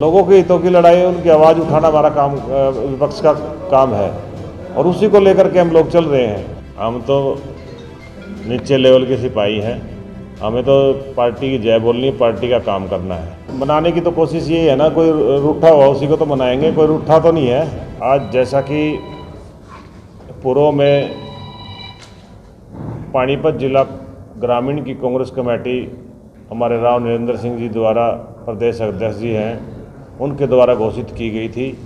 लोगों के हितों की लड़ाई, उनकी आवाज़ उठाना हमारा काम, विपक्ष का काम है और उसी को लेकर के हम लोग चल रहे हैं। हम तो नीचे लेवल के सिपाही हैं, हमें तो पार्टी की जय बोलनी है, पार्टी का काम करना है। मनाने की तो कोशिश यही है ना, कोई रूठा हुआ उसी को तो मनाएंगे, कोई रूठा तो नहीं है। आज जैसा कि पूर्व में पानीपत जिला ग्रामीण की कांग्रेस कमेटी हमारे राव नरेंद्र सिंह जी द्वारा, प्रदेश अध्यक्ष जी हैं, उनके द्वारा घोषित की गई थी,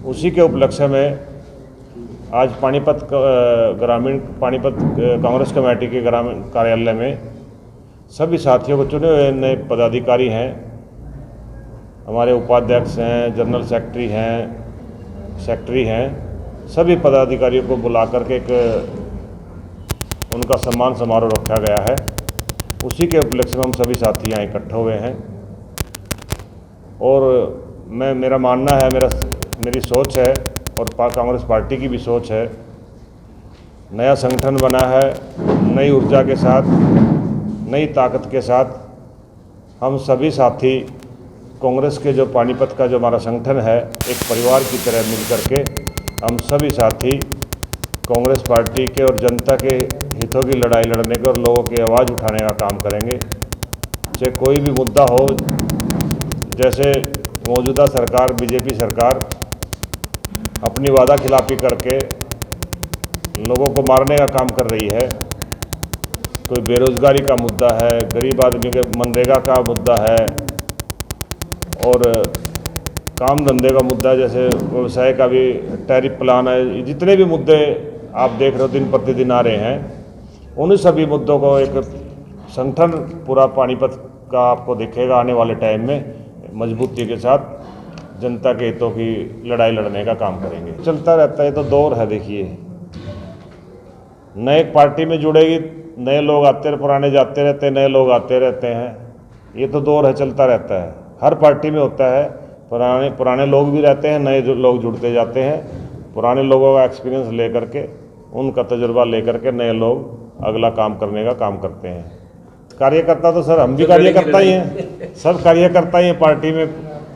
उसी के उपलक्ष्य में आज पानीपत कांग्रेस कमेटी के ग्रामीण कार्यालय में सभी साथियों को चुने हुए नए पदाधिकारी हैं, हमारे उपाध्यक्ष हैं, जनरल सेक्रेटरी हैं, सभी पदाधिकारियों को बुला करके एक उनका सम्मान समारोह रखा गया है। उसी के उपलक्ष्य में हम सभी साथी यहाँ इकट्ठे हुए हैं और मेरा मानना है, मेरी सोच है और कांग्रेस पार्टी की भी सोच है, नया संगठन बना है, नई ऊर्जा के साथ, नई ताकत के साथ हम सभी साथी कांग्रेस के जो पानीपत का जो हमारा संगठन है, एक परिवार की तरह मिल करके हम सभी साथी कांग्रेस पार्टी के और जनता के हितों की लड़ाई लड़ने के और लोगों की आवाज़ उठाने का काम करेंगे। चाहे कोई भी मुद्दा हो, जैसे मौजूदा सरकार बीजेपी सरकार अपनी वादा खिलाफी करके लोगों को मारने का काम कर रही है, कोई बेरोजगारी का मुद्दा है, गरीब आदमी के मनरेगा का मुद्दा है और काम धंधे का मुद्दा, जैसे व्यवसाय का भी टैरिफ प्लान है, जितने भी मुद्दे आप देख रहे हो दिन प्रतिदिन आ रहे हैं, उन सभी मुद्दों को एक संगठन पूरा पानीपत का आपको दिखेगा आने वाले टाइम में, मजबूती के साथ जनता के हितों की लड़ाई लड़ने का काम करेंगे। चलता रहता है, तो दौर है। देखिए, नए पार्टी में जुड़ेगी, नए लोग आते, पुराने जाते रहते हैं, नए लोग आते रहते हैं, ये तो दौर है, चलता रहता है। हर पार्टी में होता है, पुराने लोग भी रहते हैं, नए लोग जुड़ते जाते हैं। पुराने लोगों का एक्सपीरियंस लेकर के, उनका तजुर्बा लेकर के नए लोग अगला काम करने का काम करते हैं। कार्यकर्ता तो सर हम भी कार्यकर्ता ही हैं, सब कार्यकर्ता ही हैं। पार्टी में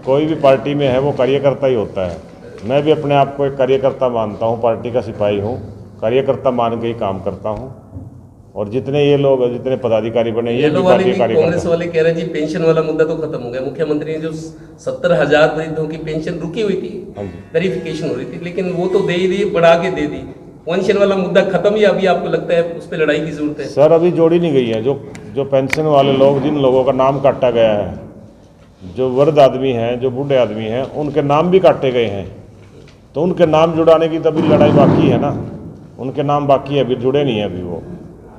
कोई भी पार्टी में है वो कार्यकर्ता ही होता है। मैं भी अपने आप को एक कार्यकर्ता मानता हूँ, पार्टी का सिपाही हूँ, कार्यकर्ता मान के ही काम करता हूँ। और जितने ये लोग, जितने पदाधिकारी बने, ये भी पार्टी कार्यकर्ता। कांग्रेस वाले कह रहे हैं जी पेंशन वाला मुद्दा तो खत्म हो गया। मुख्यमंत्री ने जो 70,000 वृद्धों की पेंशन रुकी हुई थी, वेरिफिकेशन हो रही थी, लेकिन वो तो दे ही दी, बढ़ा के दे दी। पेंशन वाला मुद्दा खत्म ही, अभी आपको लगता है उस पर लड़ाई की जरूरत है? सर अभी जोड़ी नहीं गई है। जो पेंशन वाले लोग, जिन लोगों का नाम काटा गया है, जो वृद्ध आदमी हैं, जो बूढ़े आदमी हैं, उनके नाम भी काटे गए हैं, तो उनके नाम जुड़ाने की तभी लड़ाई बाकी है ना। उनके नाम बाकी है, अभी जुड़े नहीं है अभी वो।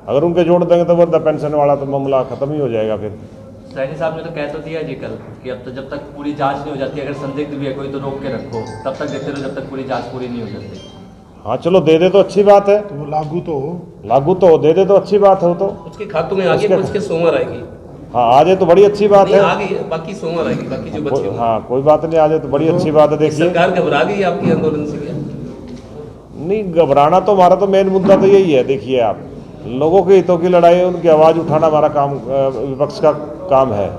अगर उनके जोड़ देंगे तो वृद्ध पेंशन वाला तो मामला खत्म ही हो जाएगा। फिर सैनी साहब ने तो कह तो दिया जी कल कि अब तो जब तक पूरी जांच नहीं हो जाती, अगर संदिग्ध भी है कोई तो रोक के रखो, तब तक देते रहो जब तक पूरी जांच पूरी नहीं हो जाती। हाँ चलो, दे दे तो अच्छी बात है, तो वो लागू तो दे दे तो अच्छी बात है। तो उसके खातों में आगे कुछ के सोमवार आएगी। हाँ, आ जाए तो बड़ी अच्छी बात है। आगे बाकी सोमवार आएगी, बाकी जो बच्चे। हाँ कोई बात नहीं, आ जाए तो बड़ी अच्छी बात है। देखिए, सरकार घबरा गई आपके आंदोलन से क्या? नहीं घबराना, तो हमारा तो मेन मुद्दा तो यही है। देखिए, आप लोगों के हितों की लड़ाई, उनकी आवाज़ उठाना हमारा काम, विपक्ष का काम है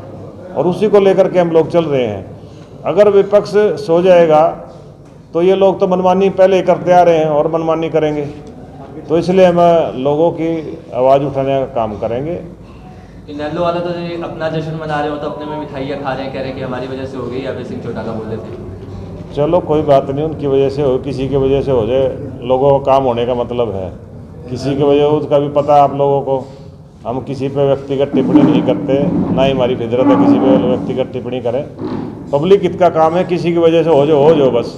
और उसी को लेकर के हम लोग चल रहे हैं। अगर विपक्ष सो जाएगा तो ये लोग तो मनमानी पहले करते आ रहे हैं और मनमानी करेंगे, तो इसलिए हम लोगों की आवाज़ उठाने का काम करेंगे। इनेलो वाला तो जी अपना जश्न मना रहे हो, तो अपने में मिठाइयाँ खा रहे हैं, कह रहे हैं कि हमारी वजह से हो गई, अभय सिंह चौटाला बोल रहे थे। चलो कोई बात नहीं, उनकी वजह से हो, किसी की वजह से हो जाए, लोगों का काम होने का मतलब है। किसी की वजह उसका भी पता है आप लोगों को। हम किसी पे व्यक्तिगत टिप्पणी नहीं करते, ना ही हमारी फितरत है किसी पे व्यक्तिगत टिप्पणी करें। पब्लिक हित का काम है, किसी की वजह से हो जाओ बस।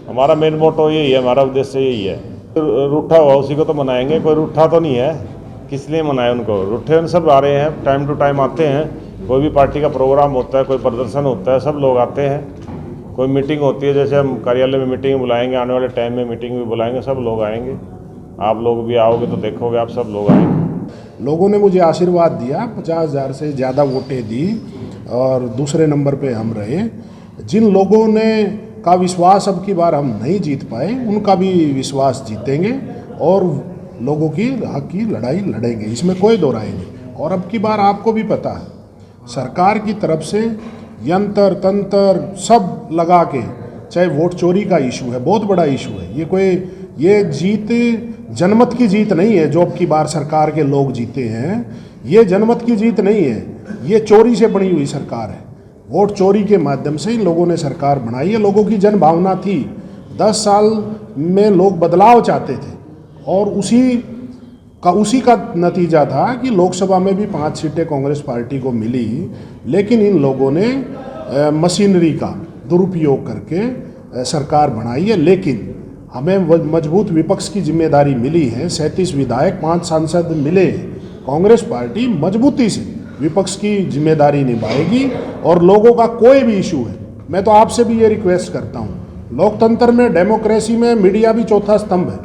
हमारा मेन मोटो यही है, हमारा उद्देश्य यही है। रूठा हुआ उसी को तो मनाएंगे, कोई रूठा तो नहीं है, किस लिए मनाए उनको? रूठे सब आ रहे हैं, टाइम टू टाइम आते हैं। कोई भी पार्टी का प्रोग्राम होता है, कोई प्रदर्शन होता है, सब लोग आते हैं। कोई मीटिंग होती है, जैसे हम कार्यालय में मीटिंग बुलाएंगे, आने वाले टाइम में मीटिंग भी बुलाएंगे, सब लोग आएंगे। आप लोग भी आओगे तो देखोगे, आप सब लोग आएंगे। लोगों ने मुझे आशीर्वाद दिया, 50,000 से ज़्यादा वोटें दी और दूसरे नंबर पे हम रहे। जिन लोगों ने का विश्वास अब की बार हम नहीं जीत पाए, उनका भी विश्वास जीतेंगे और लोगों की हक की लड़ाई लड़ेंगे, इसमें कोई दो राय नहीं। और अब की बार आपको भी पता है, सरकार की तरफ से यंत्र तंत्र सब लगा के, चाहे वोट चोरी का इशू है, बहुत बड़ा इशू है। ये जीत जनमत की जीत नहीं है जो अब की बार सरकार के लोग जीते हैं। ये जनमत की जीत नहीं है, ये चोरी से बनी हुई सरकार है। वोट चोरी के माध्यम से इन लोगों ने सरकार बनाई है। लोगों की जन भावना थी, 10 साल में लोग बदलाव चाहते थे और उसी का नतीजा था कि लोकसभा में भी 5 सीटें कांग्रेस पार्टी को मिली। लेकिन इन लोगों ने मशीनरी का दुरुपयोग करके सरकार बनाई है। लेकिन हमें मजबूत विपक्ष की जिम्मेदारी मिली है। 37 विधायक, 5 सांसद मिले। कांग्रेस पार्टी मजबूती से विपक्ष की जिम्मेदारी निभाएगी और लोगों का कोई भी इशू है, मैं तो आपसे भी ये रिक्वेस्ट करता हूँ, लोकतंत्र में, डेमोक्रेसी में मीडिया भी चौथा स्तंभ है।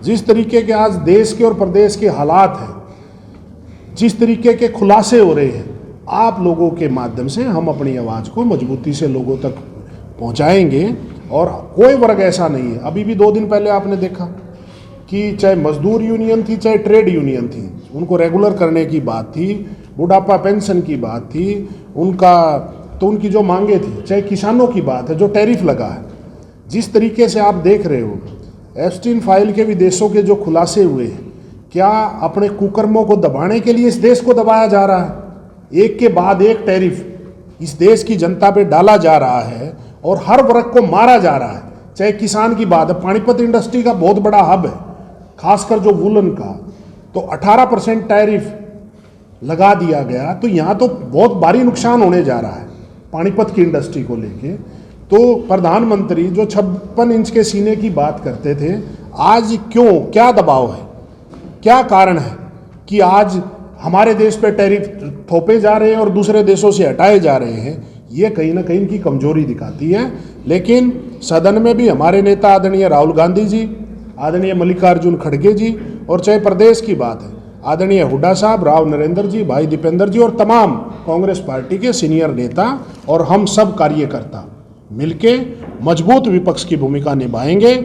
जिस तरीके के आज देश के और प्रदेश के हालात हैं, जिस तरीके के खुलासे हो रहे हैं, आप लोगों के माध्यम से हम अपनी आवाज़ को मजबूती से लोगों तक पहुंचाएंगे। और कोई वर्ग ऐसा नहीं है, अभी भी 2 दिन पहले आपने देखा कि चाहे मजदूर यूनियन थी, चाहे ट्रेड यूनियन थी, उनको रेगुलर करने की बात थी, बुढ़ापा पेंशन की बात थी, उनकी जो मांगे थी, चाहे किसानों की बात है, जो टैरिफ लगा है, जिस तरीके से आप देख रहे हो एप्स्टीन फाइल के विदेशों के जो खुलासे हुए हैं, क्या अपने कुकर्मों को दबाने के लिए इस देश को दबाया जा रहा है? एक के बाद एक टैरिफ इस देश की जनता पे डाला जा रहा है और हर वर्ग को मारा जा रहा है। चाहे किसान की बात है, पानीपत इंडस्ट्री का बहुत बड़ा हब है, खासकर जो वूलन का, तो 18% टैरिफ लगा दिया गया। तो यहाँ तो बहुत भारी नुकसान होने जा रहा है पानीपत की इंडस्ट्री को लेके। तो प्रधानमंत्री जो 56 इंच के सीने की बात करते थे, आज क्यों, क्या दबाव है, क्या कारण है कि आज हमारे देश पे टैरिफ थोपे जा रहे हैं और दूसरे देशों से हटाए जा रहे हैं? ये कहीं ना कहीं इनकी कमजोरी दिखाती है। लेकिन सदन में भी हमारे नेता आदरणीय राहुल गांधी जी, आदरणीय मल्लिकार्जुन खड़गे जी, और चाहे प्रदेश की बात है आदरणीय हुड्डा साहब, राव नरेंद्र जी, भाई दीपेंद्र जी और तमाम कांग्रेस पार्टी के सीनियर नेता और हम सब कार्यकर्ता मिलके मजबूत विपक्ष की भूमिका निभाएंगे।